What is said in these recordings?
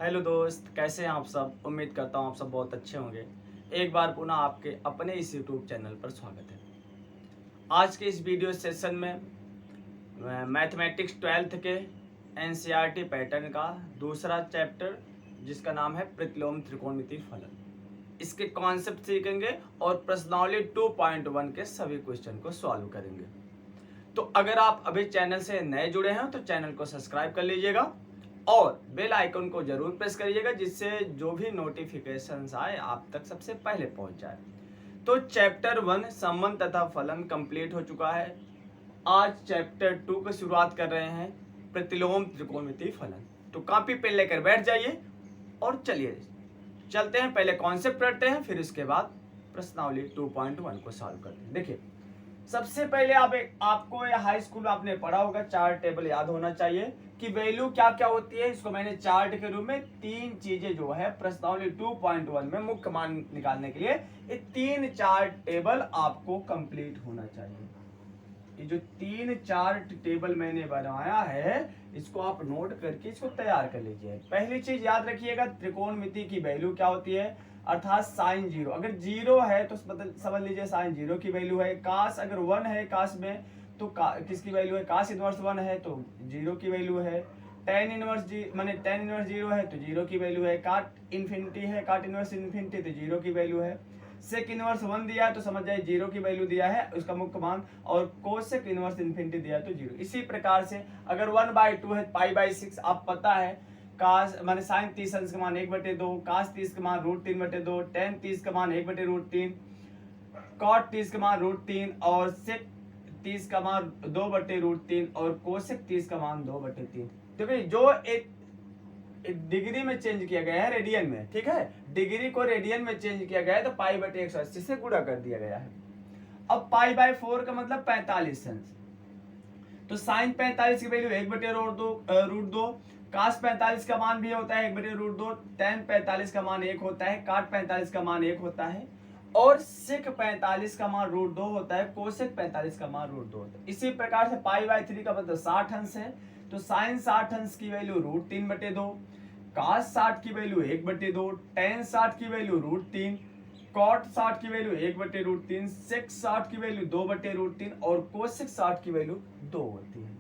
Hello दोस्त, कैसे हैं आप सब। उम्मीद करता हूँ आप सब बहुत अच्छे होंगे। एक बार पुनः आपके अपने इस यूट्यूब चैनल पर स्वागत है। आज के इस वीडियो सेशन में मैथमेटिक्स 12th के एनसीईआरटी पैटर्न का दूसरा चैप्टर जिसका नाम है प्रतिलोम त्रिकोणमितीय फलन, इसके कॉन्सेप्ट सीखेंगे और प्रश्नावली 2.1 के सभी क्वेश्चन को सॉल्व करेंगे। तो अगर आप अभी चैनल से नए जुड़े हैं तो चैनल को सब्सक्राइब कर लीजिएगा और बेल आइकन को जरूर प्रेस करिएगा, जिससे जो भी नोटिफिकेशंस आए आप तक सबसे पहले पहुंच जाए। तो चैप्टर 1 संबंध तथा फलन कंप्लीट हो चुका है। आज चैप्टर 2 की शुरुआत कर रहे हैं, प्रतिलोम त्रिकोणमितीय फलन। तो कॉपी पेन लेकर बैठ जाइए और चलिए चलते हैं। पहले कॉन्सेप्ट पढ़ते हैं, फिर इसके बाद प्रश्नावली 2.1 को सॉल्व करते हैं। देखिए, सबसे पहले आपको या हाई स्कूल आपने पढ़ा होगा, चार्ट टेबल याद होना चाहिए कि वैल्यू क्या क्या होती है। इसको मैंने चार्ट के रूप में तीन चीजें जो है प्रश्नावली 2.1 में मुख्य मान निकालने के लिए ये तीन चार्ट टेबल आपको कंप्लीट होना चाहिए। ये जो तीन चार्ट टेबल मैंने बनाया है इसको आप नोट करके इसको तैयार कर लीजिए। पहली चीज याद रखिएगा, त्रिकोणमिति की वैल्यू क्या होती है, अर्थात साइन जीरो। अगर जीरो है तो समझ लीजिए साइन जीरो की वैल्यू है। काश अगर 1 है काश में तो किसकी वैल्यू है, काश इनवर्स 1 है तो जीरो की वैल्यू है। टेन इनवर्स माने टेन इनवर्स जीरो है तो जीरो की वैल्यू है। काट इन्फिनिटी है, काट इनवर्स इन्फिनिटी तो जीरो की वैल्यू है। सेक इनवर्स 1 दिया है तो समझ जाए जीरो की वैल्यू दिया है उसका मुख्य मान, और कोसेक इनवर्स इन्फिनिटी दिया है तो जीरो। इसी प्रकार से अगर 1/2 है पाई/6, आप पता है काश माने साइन 30 अंश का मान 1/2, काश 30 का मान √3/2, टेन 30 का मान 1/√3, कॉट 30 का मान √3 और सेक 30 का मान 2/√3 और कोसेक 30 का मान 2/3। देखिए जो एक डिग्री में चेंज किया गया है रेडियन में, ठीक है, डिग्री को रेडियन में चेंज किया गया है तो पाई/180 से गुणा कर दिया गया है। अब पाई/4 का मतलब 45 अंश, तो साइन 45 की वैल्यू 1/√2, काश 45 का मान भी होता है 1/√2, टेन 45 का मान 1 होता है, काट 45 का मान 1 होता है और सेक 45 का मान √2 होता है, कोसेक 45 का मान √2 होता है। इसी प्रकार से पाई/3 का मतलब 60 अंश है, तो साइन 60 अंश की वैल्यू √3/2, काश 60 की वैल्यू 1/2, टेन 60 की वैल्यू √3, कॉट 60 की वैल्यू 1/√3, सेक 60 की वैल्यू 2/√3 और कोसेक 60 की वैल्यू 2 होती है।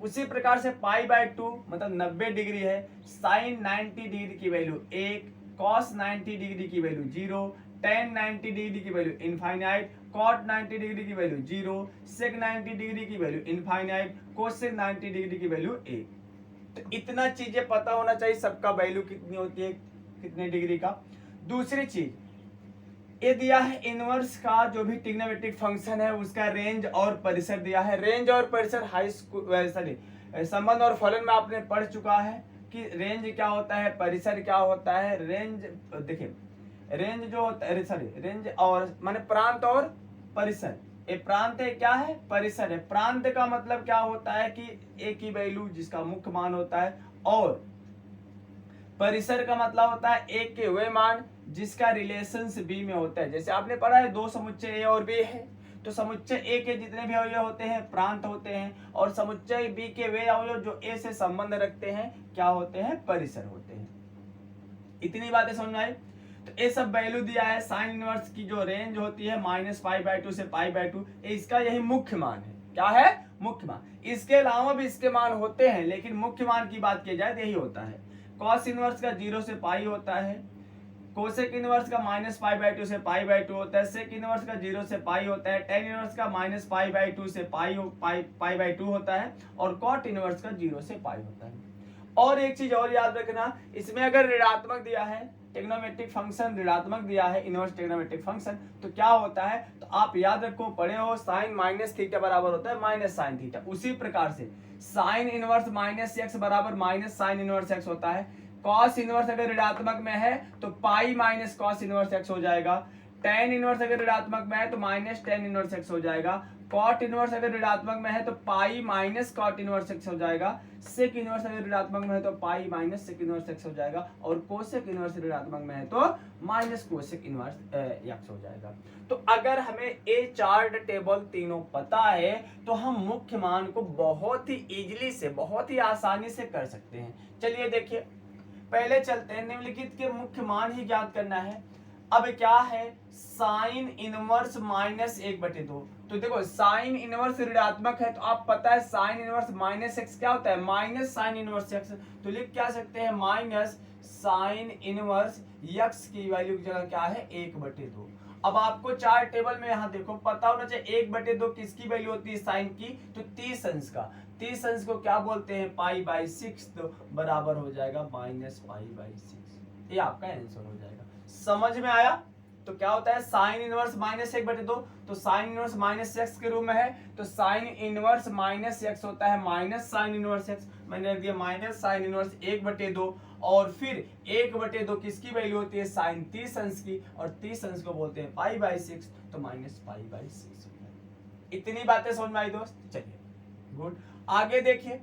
उसी प्रकार से पाई/2 मतलब 90 डिग्री है, साइन 90 डिग्री की वैल्यू 1, कॉस 90 डिग्री की वैल्यू 0, टेन 90 डिग्री की वैल्यू इनफाइनाइट, कॉट 90 डिग्री की वैल्यू 0, सेक 90 डिग्री की वैल्यू इनफाइनाइट, कोसेक 90 डिग्री की वैल्यू 1। तो इतना चीजें पता होना चाहिए सबका वैल्यू कितनी होती है, कितने डिग्री का। दूसरी चीज ये दिया है इनवर्स का जो भी ट्रिग्नोमेट्रिक फंक्शन है उसका रेंज और परिसर दिया है। रेंज और परिसर हाई स्कूल संबंध और फलन में आपने पढ़ चुका है कि रेंज क्या होता है, परिसर क्या होता है। रेंज देखिए, रेंज जो होता है रेंज और माने प्रांत और परिसर। ये प्रांत है, क्या है, परिसर है। प्रांत का मतलब क्या होता है कि ए की वैल्यू जिसका मुख्य मान होता है, और परिसर का मतलब होता है एक के वे मान जिसका रिलेशंस बी में होता है। जैसे आपने पढ़ा है दो समुच्चय ए और बी है, तो समुच्चय ए के जितने भी अवयव होते हैं प्रांत होते हैं, और समुच्चय बी के वे अवयव जो ए से संबंध रखते हैं क्या होते हैं, परिसर होते हैं। इतनी बातें समझ में आई। तो ये सब वैल्यू दिया है। साइन इनवर्स की जो रेंज होती है -पाई/2 से पाई/2, इसका यही मुख्य मान है। क्या है, मुख्य मान। इसके अलावा भी इसके मान होते हैं, लेकिन मुख्य मान की बात की जाए तो यही होता है। कॉस इनवर्स का 0 से पाई होता है, कोसेक इनवर्स का -पाई/2 से पाई/2 होता है, सेक इनवर्स का 0 से पाई होता है, टेन इनवर्स का -पाई/2 से पाई/2 होता है, और कॉट इनवर्स का 0 से पाई होता है। और एक चीज और याद रखना, इसमें अगर ऋणात्मक दिया है, ट्रिग्नोमेट्रिक फंक्शन ऋणात्मक दिया है, इनवर्स ट्रिग्नोमेट्रिक फंक्शन, तो क्या होता है, तो आप याद रखो, पढ़े हो, साइन -थीटा बराबर होता है माइनस साइन थीटा। उसी प्रकार से साइन इनवर्स -x बराबर माइनस साइन इनवर्स x होता है। कॉस इनवर्स अगर ऋणात्मक में है तो pi minus cos inverse x हो जाएगा। टेन इनवर्स अगर ऋणात्मक में है तो माइनस टेन इनवर्स x हो जाएगा। कॉट इनवर्स अगर ऋणात्मक में है तो pi minus cot inverse x हो जाएगा। सेक इनवर्स अगर ऋणात्मक में है तो pi minus sec inverse x हो जाएगा, और कोसेक इनवर्स ऋणात्मक में है तो माइनस कोसेक इनवर्स x हो जाएगा। तो अगर हमें ये चार्ट टेबल तीनों पता है तो हम मुख्य मान को बहुत ही इजीली से, बहुत ही आसानी से कर सकते हैं। चलिए देखिए, पहले चलते हैं, निम्नलिखित के मुख्य मान ही ज्ञात करना है। अब क्या है, साइन इनवर्स माइनस 1/2। तो देखो साइन इनवर्स ऋणात्मक है, तो आप पता है साइन इनवर्स माइनस एक्स क्या होता है, माइनस साइन इनवर्स एक्स। तो लिख क्या सकते हैं, माइनस साइन इनवर्स एक्स की वैल्यू की जगह क्या है, 1/2। अब आपको चार टेबल में यहाँ देखो पता होना चाहिए 1/2 किसकी वैल्यू होती है, साइन की, तो 30 अंश का। 30 अंश को क्या बोलते हैं, पाई/6, तो बराबर हो जाएगा -पाई/6। ये आपका आंसर हो जाएगा। समझ में आया। तो क्या होता है, साइन इनवर्स -1/2, तो साइन इनवर्स -x के रूप में है, तो साइन इनवर्स -x होता है माइनस साइन इनवर्स x। मैंने रख दिया माइनस साइन इनवर्स 1/2, और फिर 1/2 किसकी वैल्यू होती है, साइन 30 अंश की, और 30 अंश को बोलते हैं पाई/6, तो -पाई/6। इतनी बातें समझ में आई दोस्त। चलिए गुड, आगे देखिए।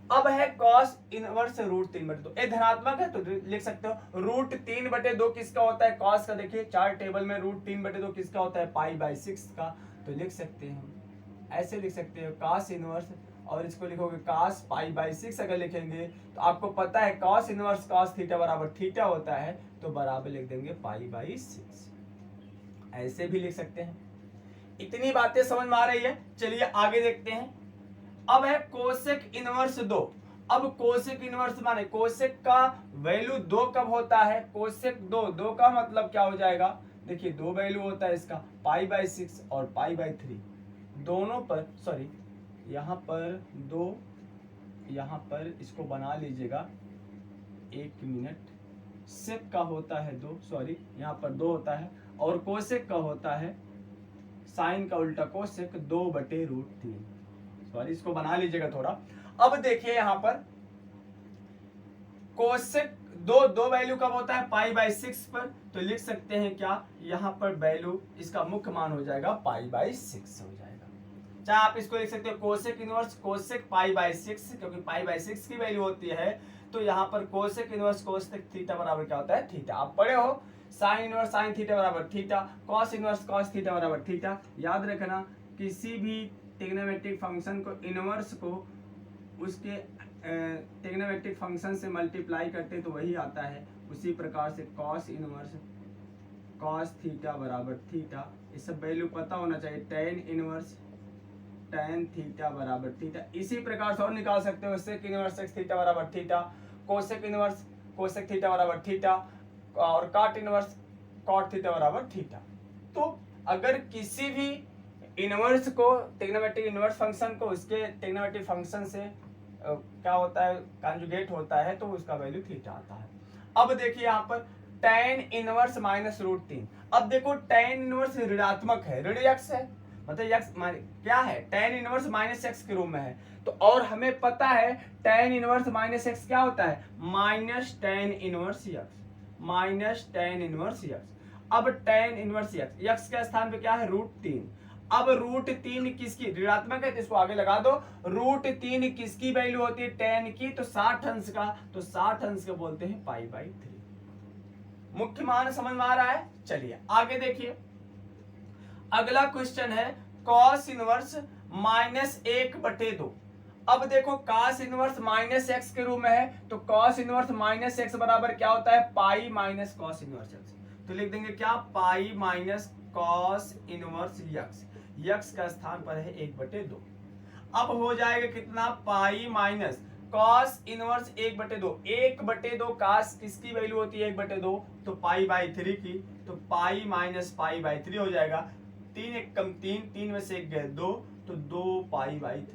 अब है cos इनवर्स √3/2। ये धनात्मक है तो लिख सकते हो √3/2 किसका होता है, cos का। देखिए चार टेबल में √3/2 किसका होता है, पाई/6 का। तो लिख सकते हैं हम ऐसे लिख सकते हैं cos इनवर्स, और इसको लिखोगे cos पाई/6। अगर लिखेंगे तो आपको पता है cos इनवर्स cos थीटा बराबर थीटा होता है, तो बराबर लिख देंगे पाई/6। ऐसे भी लिख सकते हैं। इतनी बातें समझ में आ रही है। चलिए आगे देखते हैं। अब है कोसेक इनवर्स 2। अब कोसेक इनवर्स माने कोसेक का वैल्यू 2 कब होता है, कोसेक 2 का मतलब क्या हो जाएगा, देखिए 2 वैल्यू होता है इसका, पाई/6 और पाई/3 दोनों पर, सॉरी यहाँ पर 2, यहाँ पर इसको बना लीजिएगा, 1 मिनट। सेक का होता है 2, सॉरी यहाँ पर 2 होता है, और कोसेक का होता है, साइन का उल्टा कोसेक 2/√3। सॉरी इसको बना लीजिएगा थोड़ा। अब देखिए यहाँ पर कोसेक 2 वैल्यू कब होता है, पाई/6 पर। तो लिख सकते हैं क्या, यहाँ पर वैल्यू इसका मुख्य मान हो जाएगा पाई/6 हो जाएगा। चाहे आप इसको लिख सकते हो कोसेक इनवर्स कोसेक पाई/6, क्योंकि पाई/6 की वैल्यू होती है। तो यहाँ पर कोसेक इनवर्स कोसेक थीटा बराबर क्या होता है, थीटा। आप पढ़े हो साइन इनवर्स साइन थीटा बराबर theta, cos inverse cos theta बराबर थीटा। याद रखना किसी भी ट्रिग्नोमेट्रिक फंक्शन को इनवर्स को उसके ट्रिग्नोमेट्रिक फंक्शन से मल्टीप्लाई करते तो वही आता है। उसी प्रकार से कॉस इनवर्स कॉस थीटा बराबर थीटा, ये सब वैल्यू पता होना चाहिए। टेन इनवर्स टेन थीटा बराबर थीटा। इसी प्रकार से और निकाल सकते हो, सेक इनवर्स सेक थीटा बराबर theta, cosec inverse cosec theta बराबर थीटा, और कॉट इनवर्स कॉट थीटा बराबर थीटा। तो अगर किसी भी इनवर्स को ट्रिग्नोमेट्रिक इनवर्स फंक्शन को उसके ट्रिग्नोमेट्रिक फंक्शन से क्या होता है, कॉन्जुगेट होता है, तो उसका वैल्यू थीटा आता है। अब देखिए यहाँ पर tan इनवर्स -√3। अब देखो tan इनवर्स ऋणात्मक है, ऋण x है, मतलब x क्या है, tan इनवर्स -x के रूप में है। तो और हमें पता है tan इनवर्स -x क्या होता है, -tan inverse x, -tan inverse x। अब tan इनवर्स x के स्थान पे क्या है, √3। अब √3 किसकी, ऋणात्मक है तो इसको आगे लगा दो। √3 किसकी वैल्यू होती है, tan की, तो 60 अंश का, तो 60 अंश को बोलते हैं पाई/3। मुख्य मान समझ में आ रहा है। चलिए आगे देखिए। अगला क्वेश्चन है cos इनवर्स -1/2। अब देखो cos इनवर्स -x के रूप में है, तो cos इनवर्स -x बराबर क्या होता है, pi minus cos inverse x। तो लिख देंगे क्या, pi minus cos inverse x का स्थान पर है 1/2। अब हो जाएगा कितना, pi minus cos inverse 1/2। 1/2 cos किसकी वैल्यू होती है, 1/2, तो पाई/3 की, तो पाई माइनस पाई/3 हो जाएगा। 3 1 कम 3, 3 में से 1 गए 2, तो 2 पाई/3,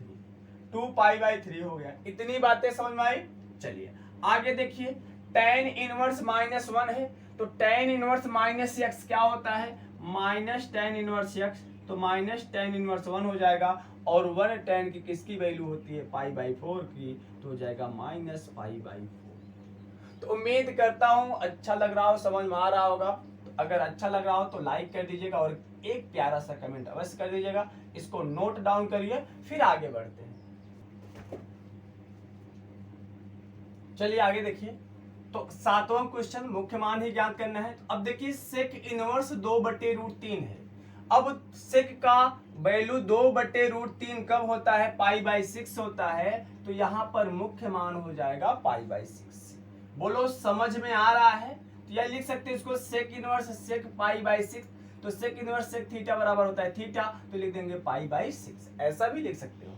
2 पाई/3 हो गया। इतनी बातें समझ में आई। चलिए आगे देखिए। tan इनवर्स -1 है, तो tan इनवर्स -x क्या होता है, -tan इनवर्स x, तो -tan इनवर्स 1 हो जाएगा। और 1 tan की किसकी वैल्यू होती है, पाई/4 की, तो हो जाएगा -पाई/4। तो उम्मीद करता हूं अच्छा लग रहा हो, समझ में आ रहा होगा। तो अगर अच्छा लग रहा हो तो लाइक कर दीजिएगा और एक प्यारा सा कमेंट अवश्य कर दीजिएगा। इसको नोट डाउन करिए, फिर आगे बढ़ते हैं। चलिए आगे देखिए। तो 7वां क्वेश्चन मुख्य मान ही ज्ञात करना है। तो अब देखिए सेक इनवर्स 2/√3 है। अब सेक का वैल्यू 2/√3 कब होता है, पाई/6 होता है। तो यहाँ पर मुख्य मान हो जाएगा पाई/6। बोलो समझ में आ रहा है? तो यह लिख सकते हैं इसको sec inverse sec pi by 6। तो सेक इनवर्स सेक थीटा बराबर होता है थीटा, तो लिख देंगे पाई बाई 6, ऐसा भी लिख सकते हो।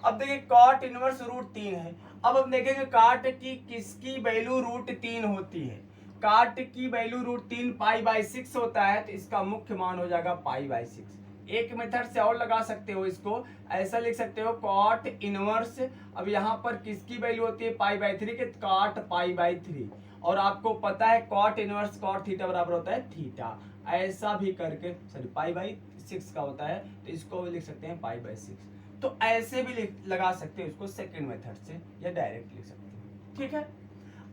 अब देखिए कॉट इनवर्स √3 है। अब हम देखेंगे काट की किसकी वैल्यू √3 होती है। काट की वैल्यू √3 पाई बाई 6 होता है, तो इसका मुख्य मान हो जाएगा पाई बाई 6। एक मेथड से और लगा सकते हो इसको, ऐसा लिख सकते हो कॉट इनवर्स, अब यहाँ पर किसकी वैल्यू होती है पाई बाई 3 के, काट पाई बाई 3, और आपको पता है कॉट इनवर्स कॉट थीटा बराबर होता है थीटा, ऐसा भी करके सॉरी पाई बाई 6 का होता है, तो इसको भी लिख सकते हैं पाई बाई 6। तो ऐसे भी लगा सकते हो इसको सेकंड मेथड से, या डायरेक्ट लिख सकते हो। ठीक है,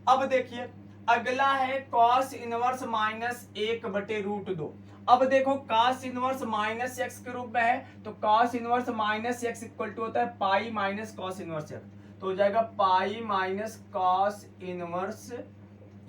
अब देखिए अगला है कॉस इनवर्स -1/√2। अब देखो कॉस इनवर्स माइनस एक्स के रूप में है, तो cos inverse minus x equal to होता है pi minus cos inverse x, तो हो जाएगा pi minus cos inverse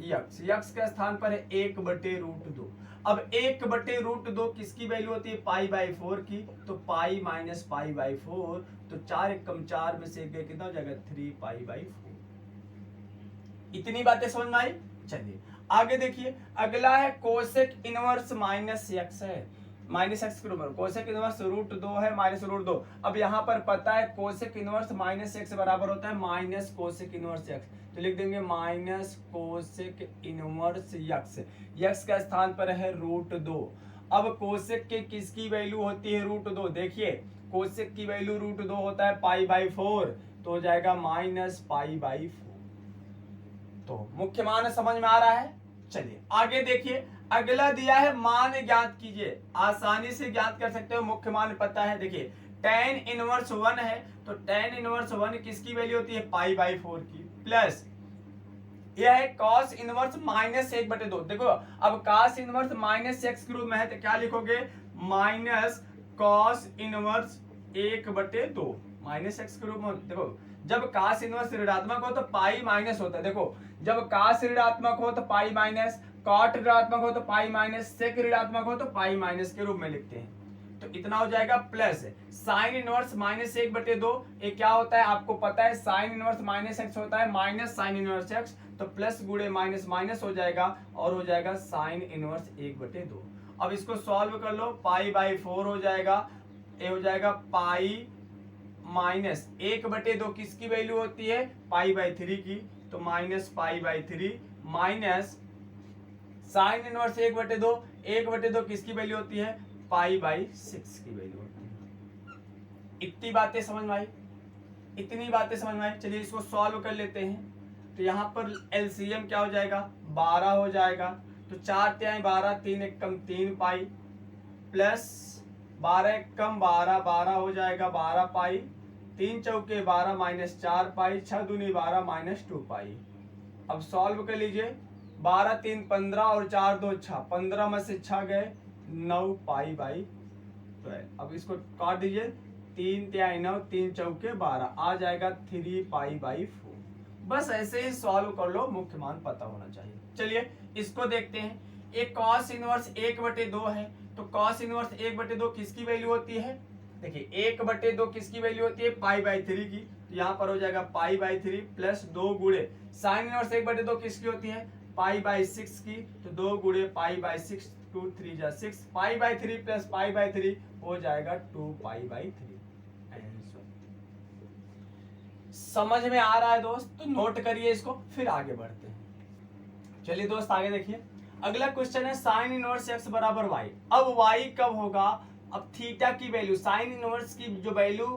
x. X के स्थान पर है 1/√2। अब 1/√2 किसकी वैल्यू होती है पाई बाई 4 की, तो पाई माइनस पाई बाई 4, तो 4 एकम 4 में से एक गए कितना हो जाएगा 3 पाई बाई 4। इतनी बातें समझ में आई? चलिए आगे देखिए, अगला है कोसेक इनवर्स माइनस एक्स है, माइनस एक्स के रूप में कोसेक इनवर्स √2 है माइनस √2। अब यहाँ पर पता है कोसेक इनवर्स माइनस एक्स बराबर होता है माइनस कोसेक इनवर्स एक्स, तो लिख देंगे minus cosec inverse x. X का स्थान पर है √2। अब कोसेक के किसकी वैल्यू होती है √2, देखिए कोसेक की वैल्यू √2 होता है पाई बाई 4, तो हो जाएगा माइनस पाई बाई 4। तो मुख्य मान समझ में आ रहा है? चलिए आगे देखिए, अगला दिया है मान ज्ञात कीजिए, आसानी से ज्ञात कर सकते हो, मुख्य मान पता है। देखिए tan इनवर्स 1 है, तो tan इनवर्स 1 किसकी वैल्यू होती है पाई बाई 4 की, प्लस यह है cos इनवर्स -1/2। देखो अब cos इनवर्स माइनस एक्स के रूप में है, तो क्या लिखोगे minus cos inverse 1/2 minus x के रूप में। देखो जब cos इनवर्स ऋणात्मक हो तो पाई माइनस होता है, देखो जब cos ऋणात्मक हो तो पाई माइनस, cot ऋणात्मक हो तो पाई माइनस, sec ऋणात्मक हो तो पाई माइनस के रूप में लिखते हैं। तो इतना हो जाएगा प्लस साइन इनवर्स -1/2, ये क्या होता है आपको पता है, साइन इनवर्स माइनस एक्स होता है माइनस साइन इनवर्स एक्स, तो प्लस गुणे माइनस माइनस हो जाएगा और हो जाएगा साइन इनवर्स 1/2। अब इसको सॉल्व कर लो, पाई बाई 4 हो जाएगा, ये हो जाएगा पाई माइनस 1/2 किसकी वैल्यू होती है पाई बाई 3 की, तो minus pi by 3 minus sine inverse 1/2, 1/2 किसकी वैल्यू होती है पाई बाई 6 की वैल्यू होती है। इतनी बातें समझ में आई? इतनी बातें समझ में आई? चलिए इसको सॉल्व कर लेते हैं। तो यहाँ पर एलसीएम क्या हो जाएगा 12 हो जाएगा, तो 4 तिहाई 12, 3 एकम 3 पाई, प्लस 12 एकम 12, 12 हो जाएगा 12 पाई, 3 चौके 12 माइनस 4 पाई, 6 दूनी 12 माइनस 2 पाई। अब सॉल्व कर लीजिए, 12 3 15 और 4 2 6, 15 में से 6 गए 9 पाई बाई 12। अब इसको काट दीजिए, 3 तिहाई 9, 3 चौके 12, आ जाएगा 3 पाई बाई 4। बस ऐसे ही सॉल्व कर लो, मुख्य मान पता होना चाहिए। चलिए इसको देखते हैं, एक cos इनवर्स 1/2 है, तो cos इनवर्स 1/2 किसकी वैल्यू होती है, देखिए 1/2 किसकी वैल्यू होती है पाई बाई 3 की, तो यहाँ पर हो जाएगा पाई बाई 3 प्लस 2 गुणे साइन इनवर्स 1/2 किसकी होती है पाई बाई 6 की, तो 2 गुणे पाई बाई 6, 2 3 जा 6, pi by 3 plus pi by 3 हो जाएगा 2 पाई बाई 3। समझ में आ रहा है दोस्त? तो नोट करिए इसको, फिर आगे बढ़ते हैं। चलिए दोस्त आगे देखिए, अगला क्वेश्चन है साइन इनवर्स x बराबर वाई। अब y कब होगा, अब थीटा की वैल्यू साइन इनवर्स की जो वैल्यू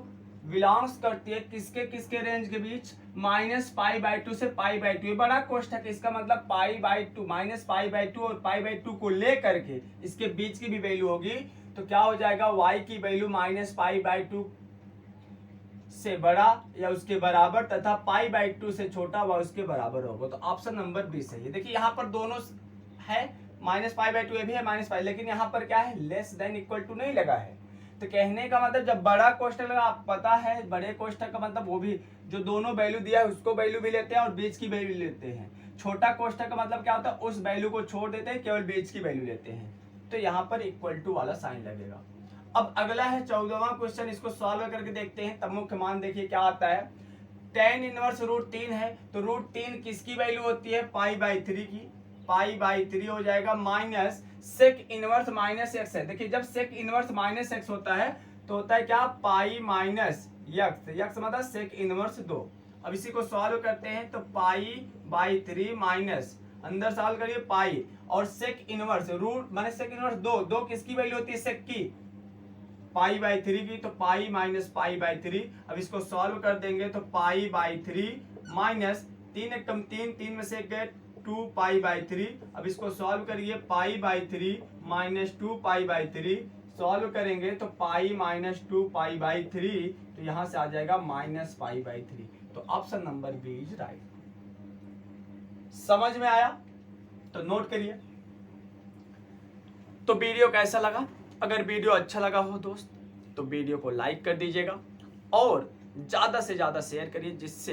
बिलोंग्स करती है किसके किसके रेंज के बीच, माइनस पाई बाई 2 से पाई बाई 2। ये बड़ा कोष्ठक है, इसका मतलब pi by 2 minus pi by 2 और पाई बाई 2 को ले करके इसके बीच की भी वैल्यू होगी, तो क्या हो जाएगा y की वैल्यू माइनस पाई बाई 2 से बड़ा या उसके बराबर तथा पाई बाई 2 से छोटा व उसके बराबर होगा। तो ऑप्शन नंबर बी सही है। देखिए यहाँ पर दोनों है, माइनस पाई बाई 2 ये भी है माइनस पाई, लेकिन यहाँ पर क्या है लेस देन इक्वल टू नहीं लगा है। तो कहने का मतलब जब बड़ा कोष्ठक लगा, आप पता है बड़े कोष्ठक का मतलब वो भी जो दोनों वैल्यू दिया है उसको वैल्यू भी लेते हैं और बीच की वैल्यू लेते हैं। छोटा कोष्ठक का मतलब क्या होता है उस वैल्यू को छोड़ देते हैं, केवल बीच की वैल्यू लेते हैं। तो यहाँ पर इक्वल टू वाला साइन लगेगा। अब अगला है 14वां क्वेश्चन, इसको सॉल्व करके देखते हैं, तब मुख्य मान देखिए क्या आता है। tan इनवर्स √3 है तो √3 किसकी वैल्यू होती है, π/3 की, π/3 हो जाएगा minus sec inverse minus x है। देखिए जब सेक इनवर्स माइनस एक्स होता है तो होता है क्या, पाई माइनस यक्स, यक्स मतलब सेक इनवर्स 2। अब इसी को सॉल्व करते हैं तो π/3 माइनस अंदर सॉल्व करिए पाई और सेक इनवर्स रूट माने सेक इनवर्स 2 किसकी वैल्यू होती है, सेक की, π/3 की, तो पाई माइनस π/3। अब इसको सॉल्व कर देंगे तो π/3 माइनस 3 एक कम 3, 3 में से एक गए 2π/3। अब इसको सॉल्व करिए π/3 माइनस 2π/3 सॉल्व करेंगे तो पाई माइनस 2π/3 तो यहां से आ जाएगा माइनस π/3। तो option number B is right. समझ में आया तो नोट करिए। तो वीडियो कैसा लगा, अगर वीडियो अच्छा लगा हो दोस्त तो वीडियो को लाइक कर दीजिएगा और ज्यादा से ज्यादा शेयर करिए जिससे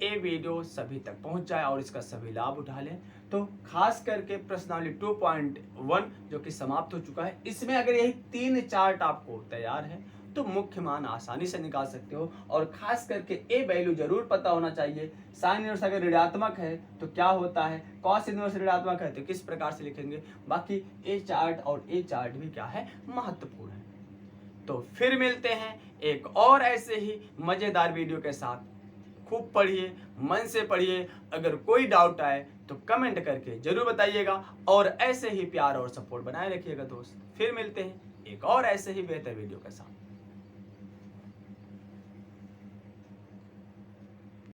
ये वीडियो सभी तक पहुंच जाए और इसका सभी लाभ उठा लें। तो खास करके प्रश्नावली 2.1 जो कि समाप्त हो चुका है, इसमें अगर यही 3 चार्ट आपको तैयार है तो मुख्य मान आसानी से निकाल सकते हो। और खास करके ए वैल्यू जरूर पता होना चाहिए। साइन इनवर्स अगर ऋणात्मक है तो क्या होता है, कॉस इनवर्स ऋणात्मक है तो किस प्रकार से लिखेंगे। बाकी ए चार्ट और ए चार्ट भी क्या है, महत्वपूर्ण है। तो फिर मिलते हैं एक और ऐसे ही मजेदार वीडियो के साथ। खूब पढ़िए, मन से पढ़िए। अगर कोई डाउट आए तो कमेंट करके जरूर बताइएगा और ऐसे ही प्यार और सपोर्ट बनाए रखिएगा दोस्त। फिर मिलते हैं एक और ऐसे ही बेहतर वीडियो के साथ।